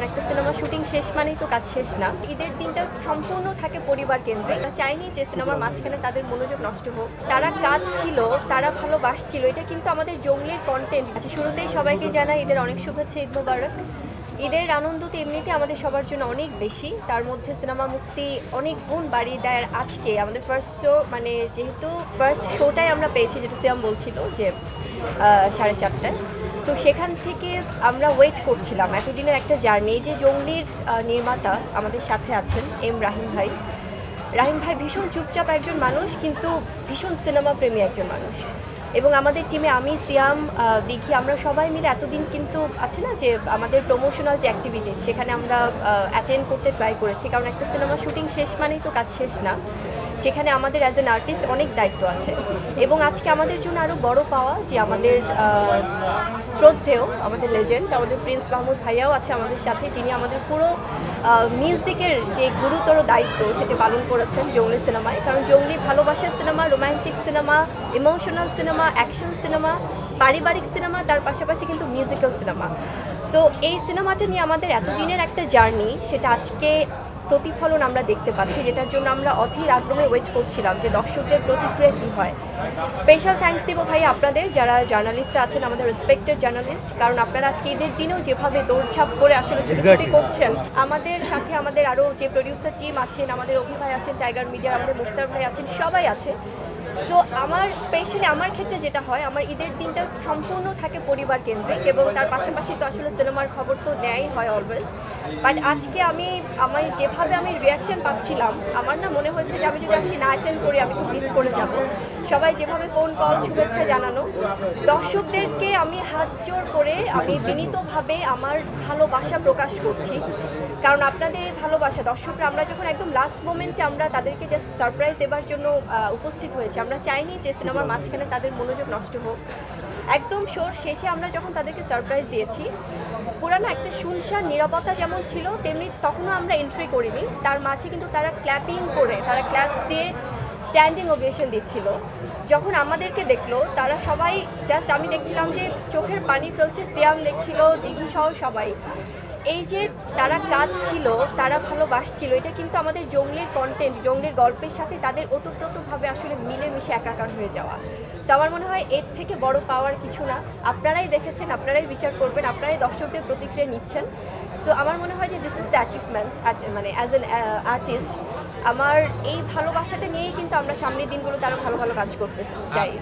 একটা cinema shooting শেষ মানেই তো কাজ শেষ না। ঈদের দিনটা সম্পূর্ণ থাকে পরিবার কেন্দ্রিক। আমরা চাইনি যে সিনেমার মাঝখানে তাদের মনোযোগ নষ্ট হোক। তারা কাজ ছিল, তারা ভালোবাসছিল, এটা কিন্তু আমাদের জঙ্গলির কন্টেন্ট। আচ্ছা, শুরুতেই সবাইকে জানাই ঈদের অনেক শুভেচ্ছা, ঈদ মোবারক। ঈদের আনন্দ তো এমনিতে আমাদের সবার জন্য অনেক বেশি, তার মধ্যে সিনেমা মুক্তি অনেক গুণ বাড়িয়ে দেয়। আজকে আমাদের ফার্স্ট শো, মানে যেহেতু ফার্স্ট শোটাই আমরা পেয়েছি, যেটা সিয়াম বলছিল যে 4:30টায়, তো সেখান থেকে আমরা ওয়েট করছিলাম এতদিনের একটা জার্নি। যে জঙ্গলির নির্মাতা আমাদের সাথে আছেন রাহিম ভাই। রাহিম ভাই ভীষণ চুপচাপ একজন মানুষ, কিন্তু ভীষণ সিনেমা প্রেমী একজন মানুষ। এবং আমাদের টিমে আমি, সিয়াম, দেখি আমরা সবাই মিলে এতদিন কিন্তু আছে না যে আমাদের প্রমোশনাল যে অ্যাক্টিভিটিস, সেখানে আমরা অ্যাটেন্ড করতে ট্রাই করেছি, কারণ একটা সিনেমা শুটিং শেষ মানেই তো কাজ শেষ না। সেখানে আমাদের অ্যাজ অ্যান আর্টিস্ট অনেক দায়িত্ব আছে। এবং আজকে আমাদের জন্য আরও বড় পাওয়া যে আমাদের শ্রদ্ধেয়, আমাদের লেজেন্ড, আমাদের প্রিন্স মাহমুদ ভাইয়াও আছে আমাদের সাথে, যিনি আমাদের পুরো মিউজিকের যে গুরুতর দায়িত্ব সেটা পালন করেছেন জঙ্গলি সিনেমায়। কারণ জঙ্গলি ভালোবাসার cinema, romantic cinema, emotional cinema, action cinema, পারিবারিক সিনেমা, তার পাশাপাশি কিন্তু মিউজিক্যাল সিনেমা। সো এই সিনেমাটা নিয়ে আমাদের এতদিনের একটা জার্নি, সেটা আজকে প্রতিফলন আমরা দেখতে পাচ্ছি, যেটার জন্য আমরা অধীর আগ্রহে ওয়েট করছিলাম যে দর্শকদের প্রতিক্রিয়া কী হয়। স্পেশাল থ্যাঙ্কস দিব ভাই আপনাদের, যারা জার্নালিস্টরা আছেন, আমাদের রেসপেক্টেড জার্নালিস্ট, কারণ আপনারা আজকে ঈদের দিনেও যেভাবে দৌড়ঝাঁপ করে আসলে ছুটি করছেন। আমাদের সাথে আমাদের আরও যে প্রডিউসার টিম আছেন, আমাদের অভি ভাই আছেন, টাইগার মিডিয়ার আমাদের মুক্তার ভাই আছেন, সবাই আছে। সো আমার স্পেশালি আমার ক্ষেত্রে যেটা হয়, আমার ঈদের দিনটা সম্পূর্ণ থাকে পরিবার কেন্দ্রিক, এবং তার পাশাপাশি তো আসলে সিনেমার খবর তো নেয়াই হয় অলওয়েজ। বাট আজকে আমি যেভাবে আমি রিয়াকশন পাচ্ছিলাম, আমার না মনে হয়েছে যে আমি যদি আজকে না অ্যাটেন্ড করি আমি খুব মিস করে যাব। সবাই যেভাবে ফোন কল শুভেচ্ছা জানানো, দর্শকদেরকে আমি হাত জোর করে আমি বিনীতভাবে আমার ভালোবাসা প্রকাশ করছি। কারণ আপনাদের এই ভালোবাসা, দর্শকরা আমরা যখন একদম লাস্ট মোমেন্টে আমরা তাদেরকে জাস্ট সারপ্রাইজ দেওয়ার জন্য উপস্থিত হয়েছি, আমরা চাইনি যে সিনেমার মাঝখানে তাদের মনোযোগ নষ্ট হোক। একদম শোর শেষে আমরা যখন তাদেরকে সারপ্রাইজ দিয়েছি, পুরানো একটা শুনশান নীরবতা যেমন ছিল, তেমনি তখনও আমরা এন্ট্রি করিনি, তার মাঝে কিন্তু তারা ক্ল্যাপিং করে, তারা ক্ল্যাপস দিয়ে স্ট্যান্ডিং ওভেশন দিচ্ছিল। যখন আমাদেরকে দেখলো, তারা সবাই জাস্ট, আমি দেখছিলাম যে চোখের পানি ফেলছে, সিয়াম দেখছিল, দিঘি সহ সবাই। এই যে তারা কাজ ছিল, তারা ভালোবাসছিল, এটা কিন্তু আমাদের জঙ্গলির কন্টেন্ট, জঙ্গলির গল্পের সাথে তাদের ওতপ্রোতভাবে আসলে মিলেমিশে একাকার হয়ে যাওয়া। সো আমার মনে হয় এর থেকে বড় পাওয়ার কিছু না। আপনারাই দেখেছেন, আপনারাই বিচার করবেন, আপনারাই দর্শকদের প্রতিক্রিয়া নিচ্ছেন। সো আমার মনে হয় যে দিস ইজ দ্য অ্যাচিভমেন্ট, মানে অ্যাজ অ্যান আর্টিস্ট আমার এই ভালোবাসাটা নিয়েই কিন্তু আমরা সামনের দিনগুলোতে আরও ভালো ভালো কাজ করতে চাই।